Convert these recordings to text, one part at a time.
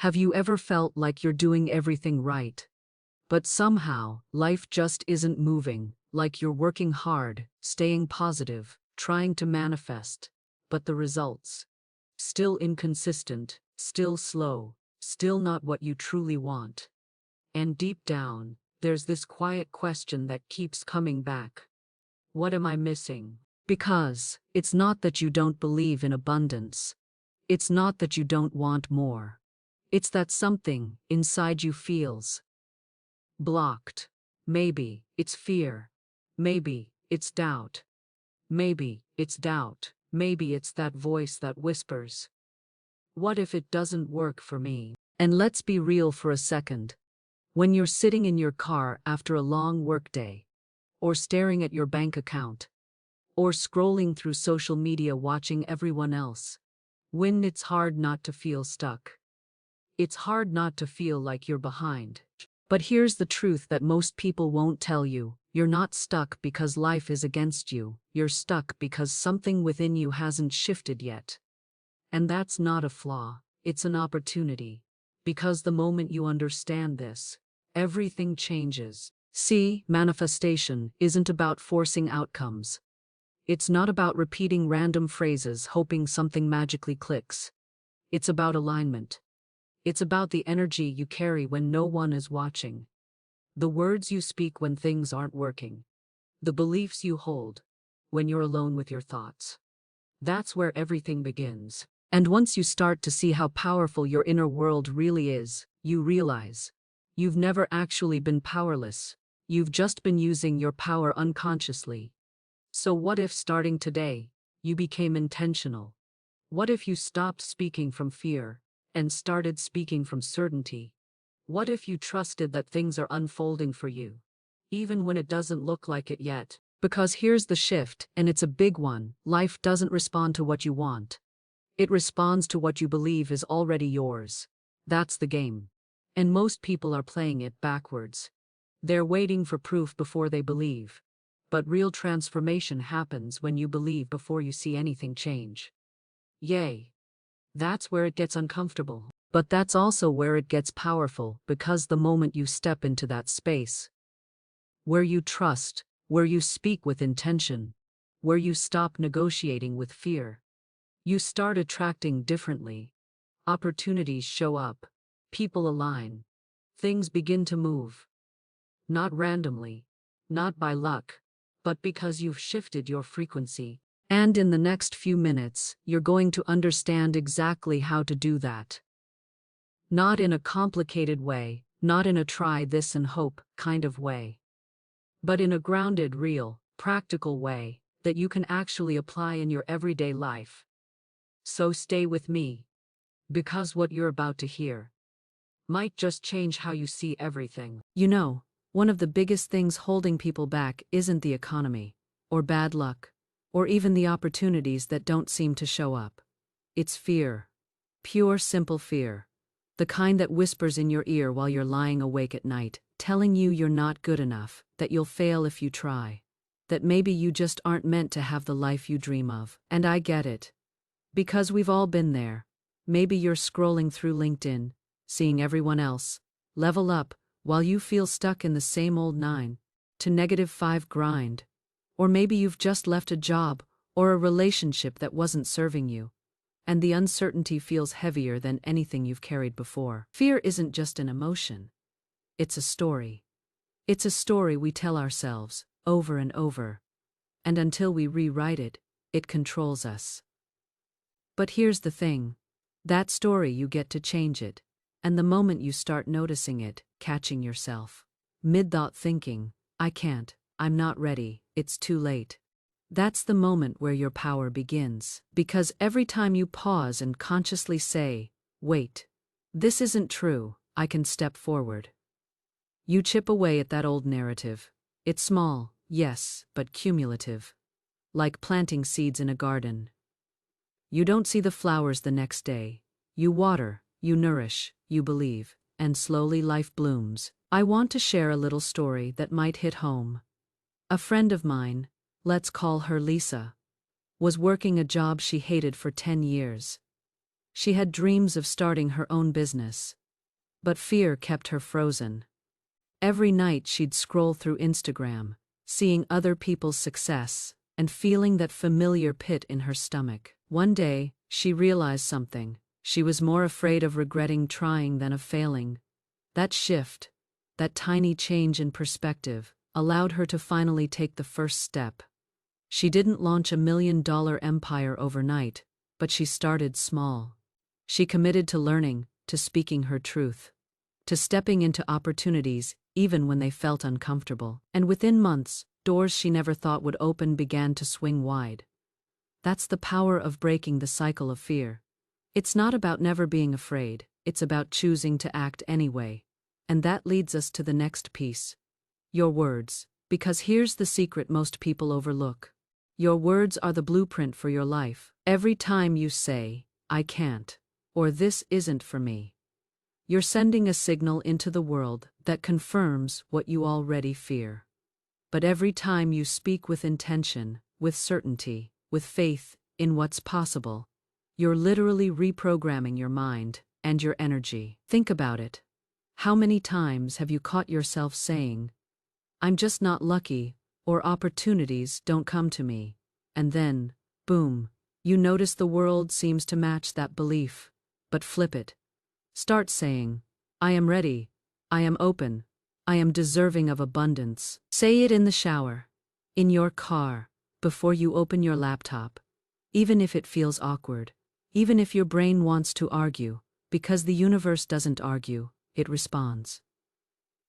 Have you ever felt like you're doing everything right, but somehow life just isn't moving, like you're working hard, staying positive, trying to manifest, but the results? Still inconsistent, still slow, still not what you truly want. And deep down, there's this quiet question that keeps coming back. What am I missing? Because it's not that you don't believe in abundance. It's not that you don't want more. It's that something inside you feels blocked. Maybe it's fear. Maybe it's doubt. Maybe it's doubt. Maybe it's that voice that whispers, what if it doesn't work for me? And let's be real for a second. When you're sitting in your car after a long workday, or staring at your bank account, or scrolling through social media watching everyone else win, it's hard not to feel stuck. It's hard not to feel like you're behind. But here's the truth that most people won't tell you. You're not stuck because life is against you. You're stuck because something within you hasn't shifted yet. And that's not a flaw, it's an opportunity. Because the moment you understand this, everything changes. See, manifestation isn't about forcing outcomes. It's not about repeating random phrases hoping something magically clicks. It's about alignment. It's about the energy you carry when no one is watching. The words you speak when things aren't working. The beliefs you hold when you're alone with your thoughts. That's where everything begins. And once you start to see how powerful your inner world really is, you realize you've never actually been powerless. You've just been using your power unconsciously. So what if starting today, you became intentional? What if you stopped speaking from fear and started speaking from certainty? What if you trusted that things are unfolding for you, even when it doesn't look like it yet? Because here's the shift, and it's a big one. Life doesn't respond to what you want. It responds to what you believe is already yours. That's the game. And most people are playing it backwards. They're waiting for proof before they believe. But real transformation happens when you believe before you see anything change. Yay. That's where it gets uncomfortable. But that's also where it gets powerful, because the moment you step into that space, where you trust, where you speak with intention, where you stop negotiating with fear, you start attracting differently. Opportunities show up, people align, things begin to move. Not randomly, not by luck, but because you've shifted your frequency. And in the next few minutes, you're going to understand exactly how to do that. Not in a complicated way, not in a try this and hope kind of way, but in a grounded, real, practical way that you can actually apply in your everyday life. So stay with me, because what you're about to hear might just change how you see everything. You know, one of the biggest things holding people back isn't the economy, or bad luck, or even the opportunities that don't seem to show up. It's fear. Pure, simple fear. The kind that whispers in your ear while you're lying awake at night, telling you you're not good enough, that you'll fail if you try, that maybe you just aren't meant to have the life you dream of. And I get it. Because we've all been there. Maybe you're scrolling through LinkedIn, seeing everyone else level up, while you feel stuck in the same old 9 to -5 grind. Or maybe you've just left a job or a relationship that wasn't serving you, and the uncertainty feels heavier than anything you've carried before. Fear isn't just an emotion. It's a story. It's a story we tell ourselves over and over, and until we rewrite it, it controls us. But here's the thing. That story, you get to change it, and the moment you start noticing it, catching yourself mid-thought thinking, I can't, I'm not ready, it's too late. That's the moment where your power begins. Because every time you pause and consciously say, wait, this isn't true, I can step forward, you chip away at that old narrative. It's small, yes, but cumulative. Like planting seeds in a garden. You don't see the flowers the next day. You water, you nourish, you believe, and slowly life blooms. I want to share a little story that might hit home. A friend of mine, let's call her Lisa, was working a job she hated for 10 years. She had dreams of starting her own business. But fear kept her frozen. Every night she'd scroll through Instagram, seeing other people's success, and feeling that familiar pit in her stomach. One day, she realized something. She was more afraid of regretting trying than of failing. That shift, that tiny change in perspective, allowed her to finally take the first step. She didn't launch $1 million empire overnight, but she started small. She committed to learning, to speaking her truth, to stepping into opportunities even when they felt uncomfortable. And within months, doors she never thought would open began to swing wide. That's the power of breaking the cycle of fear. It's not about never being afraid, it's about choosing to act anyway. And that leads us to the next piece. Your words. Because here's the secret most people overlook. Your words are the blueprint for your life. Every time you say, "I can't," or "this isn't for me," you're sending a signal into the world that confirms what you already fear. But every time you speak with intention, with certainty, with faith in what's possible, you're literally reprogramming your mind and your energy. Think about it. How many times have you caught yourself saying, "I'm just not lucky," or "opportunities don't come to me," and then, boom, you notice the world seems to match that belief. But flip it. Start saying, "I am ready, I am open, I am deserving of abundance." Say it in the shower, in your car, before you open your laptop, even if it feels awkward, even if your brain wants to argue, because the universe doesn't argue, it responds.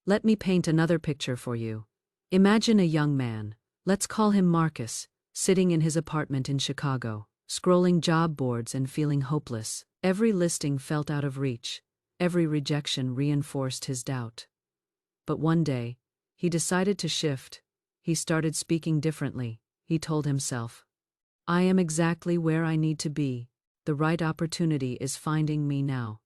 Let me paint another picture for you. Imagine a young man, let's call him Marcus, sitting in his apartment in Chicago, scrolling job boards and feeling hopeless. Every listing felt out of reach. Every rejection reinforced his doubt. But one day, he decided to shift. He started speaking differently. He told himself, "I am exactly where I need to be. The right opportunity is finding me now."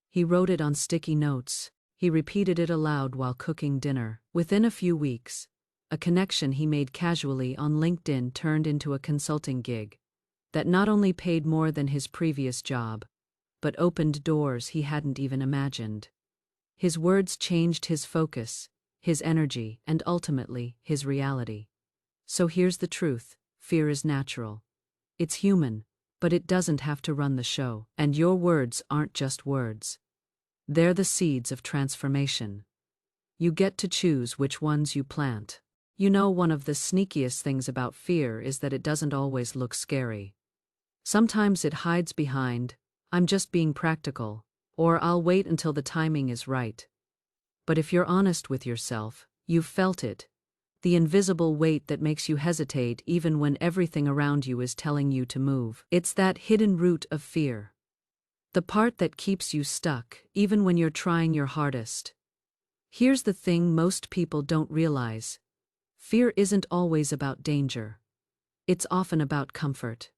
He wrote it on sticky notes. He repeated it aloud while cooking dinner. Within a few weeks, a connection he made casually on LinkedIn turned into a consulting gig that not only paid more than his previous job, but opened doors he hadn't even imagined. His words changed his focus, his energy, and ultimately, his reality. So here's the truth: fear is natural. It's human, but it doesn't have to run the show. And your words aren't just words. They're the seeds of transformation. You get to choose which ones you plant. You know, one of the sneakiest things about fear is that it doesn't always look scary. Sometimes it hides behind, "I'm just being practical," or "I'll wait until the timing is right." But if you're honest with yourself, you've felt it. The invisible weight that makes you hesitate even when everything around you is telling you to move. It's that hidden root of fear. The part that keeps you stuck, even when you're trying your hardest. Here's the thing most people don't realize. Fear isn't always about danger. It's often about comfort.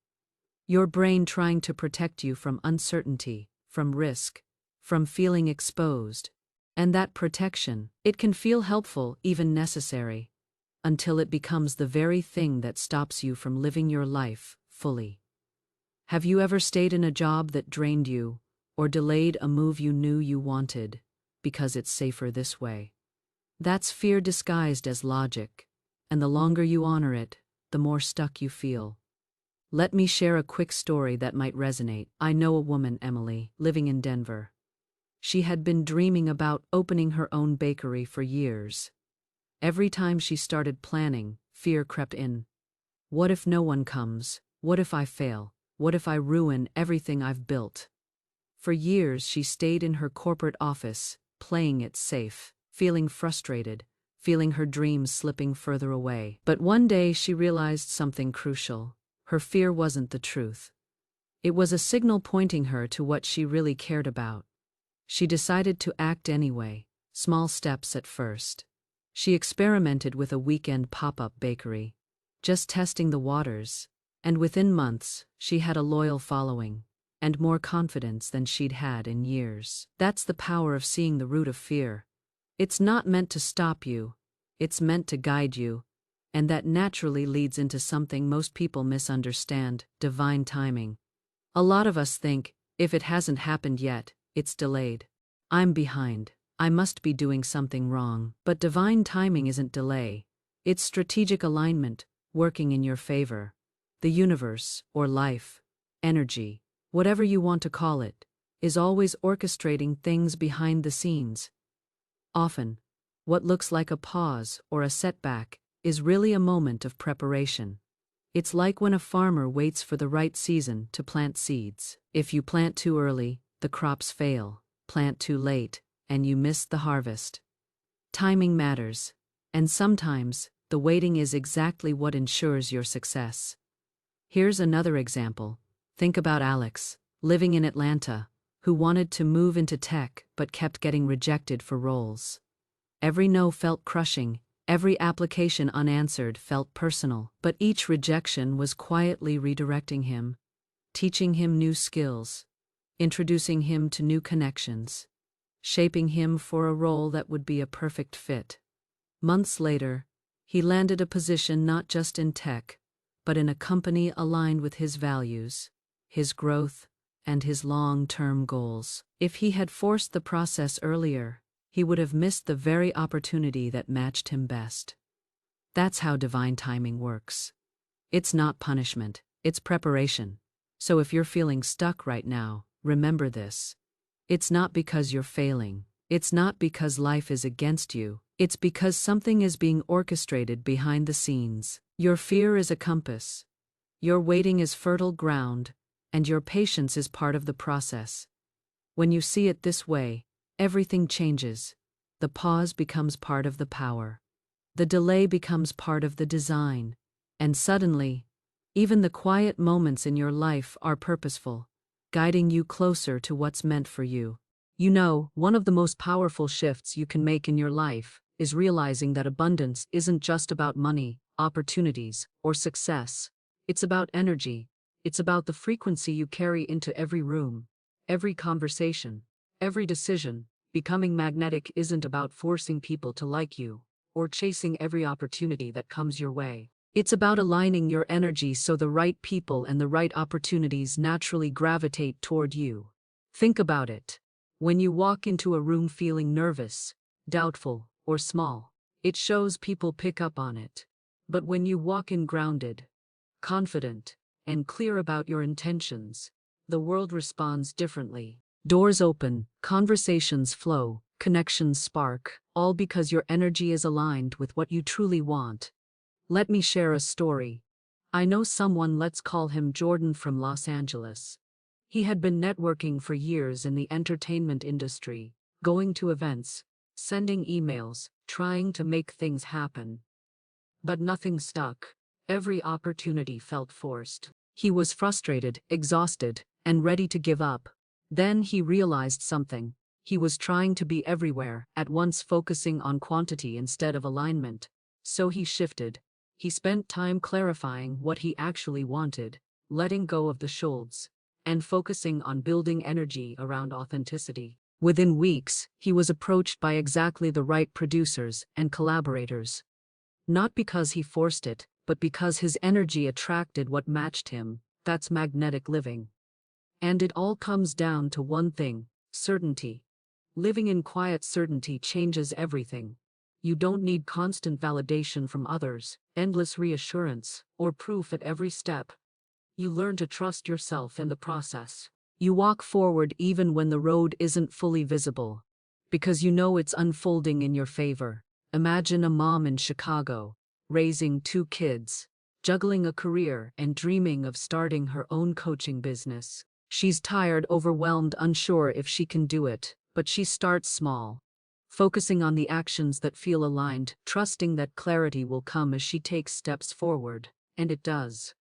Your brain trying to protect you from uncertainty, from risk, from feeling exposed. And that protection, it can feel helpful, even necessary, until it becomes the very thing that stops you from living your life fully. Have you ever stayed in a job that drained you, or delayed a move you knew you wanted, because it's safer this way? That's fear disguised as logic, and the longer you honor it, the more stuck you feel. Let me share a quick story that might resonate. I know a woman, Emily, living in Denver. She had been dreaming about opening her own bakery for years. Every time she started planning, fear crept in. What if no one comes? What if I fail? What if I ruin everything I've built? For years she stayed in her corporate office, playing it safe, feeling frustrated, feeling her dreams slipping further away. But one day she realized something crucial. Her fear wasn't the truth. It was a signal pointing her to what she really cared about. She decided to act anyway, small steps at first. She experimented with a weekend pop-up bakery, just testing the waters, and within months, she had a loyal following, and more confidence than she'd had in years. That's the power of seeing the root of fear. It's not meant to stop you, it's meant to guide you. And that naturally leads into something most people misunderstand: divine timing. A lot of us think, If it hasn't happened yet, it's delayed. I'm behind. I must be doing something wrong. But divine timing isn't delay. It's strategic alignment, working in your favor. The universe, or life, energy, whatever you want to call it, is always orchestrating things behind the scenes. Often, what looks like a pause or a setback is really a moment of preparation. It's like when a farmer waits for the right season to plant seeds. If you plant too early, the crops fail. Plant too late, and you miss the harvest. Timing matters, and sometimes, the waiting is exactly what ensures your success. Here's another example. Think about Alex, living in Atlanta, who wanted to move into tech but kept getting rejected for roles. Every no felt crushing, every application unanswered felt personal, but each rejection was quietly redirecting him, teaching him new skills, introducing him to new connections, shaping him for a role that would be a perfect fit. Months later, he landed a position not just in tech, but in a company aligned with his values, his growth, and his long-term goals. If he had forced the process earlier, he would have missed the very opportunity that matched him best. That's how divine timing works. It's not punishment, it's preparation. So if you're feeling stuck right now, remember this. It's not because you're failing. It's not because life is against you. It's because something is being orchestrated behind the scenes. Your fear is a compass. Your waiting is fertile ground, and your patience is part of the process. When you see it this way, everything changes. The pause becomes part of the power. The delay becomes part of the design. And suddenly, even the quiet moments in your life are purposeful, guiding you closer to what's meant for you. You know, one of the most powerful shifts you can make in your life is realizing that abundance isn't just about money, opportunities, or success. It's about energy. It's about the frequency you carry into every room, every conversation, every decision. Becoming magnetic isn't about forcing people to like you, or chasing every opportunity that comes your way. It's about aligning your energy so the right people and the right opportunities naturally gravitate toward you. Think about it. When you walk into a room feeling nervous, doubtful, or small, it shows people pick up on it. But when you walk in grounded, confident, and clear about your intentions, the world responds differently. Doors open, conversations flow, connections spark, all because your energy is aligned with what you truly want. Let me share a story. I know someone, let's call him Jordan, from Los Angeles. He had been networking for years in the entertainment industry, going to events, sending emails, trying to make things happen. But nothing stuck. Every opportunity felt forced. He was frustrated, exhausted, and ready to give up. Then he realized something. He was trying to be everywhere, at once, focusing on quantity instead of alignment. So he shifted. He spent time clarifying what he actually wanted, letting go of the shoulds, and focusing on building energy around authenticity. Within weeks, he was approached by exactly the right producers and collaborators. Not because he forced it, but because his energy attracted what matched him. That's magnetic living. And it all comes down to one thing: certainty. Living in quiet certainty changes everything. You don't need constant validation from others, endless reassurance, or proof at every step. You learn to trust yourself in the process. You walk forward even when the road isn't fully visible, because you know it's unfolding in your favor. Imagine a mom in Chicago, raising 2 kids, juggling a career and dreaming of starting her own coaching business. She's tired, overwhelmed, unsure if she can do it, but she starts small, focusing on the actions that feel aligned, trusting that clarity will come as she takes steps forward. And it does.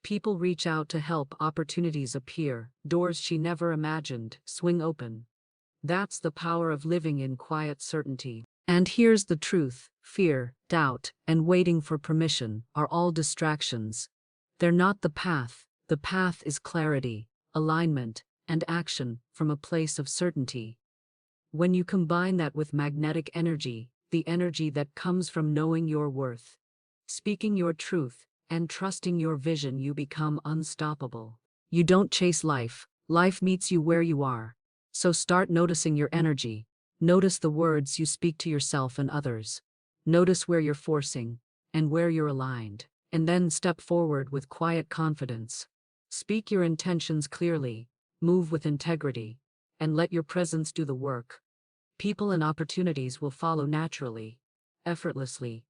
People reach out to help, opportunities appear, doors she never imagined swing open. That's the power of living in quiet certainty. And here's the truth: fear, doubt, and waiting for permission are all distractions. They're not the path. The path is clarity, alignment, and action from a place of certainty. When you combine that with magnetic energy, the energy that comes from knowing your worth, speaking your truth, and trusting your vision, you become unstoppable. You don't chase life. Life meets you where you are. So start noticing your energy. Notice the words you speak to yourself and others. Notice where you're forcing and where you're aligned. And then step forward with quiet confidence. Speak your intentions clearly, move with integrity, and let your presence do the work. People and opportunities will follow naturally, effortlessly,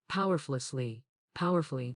powerfully.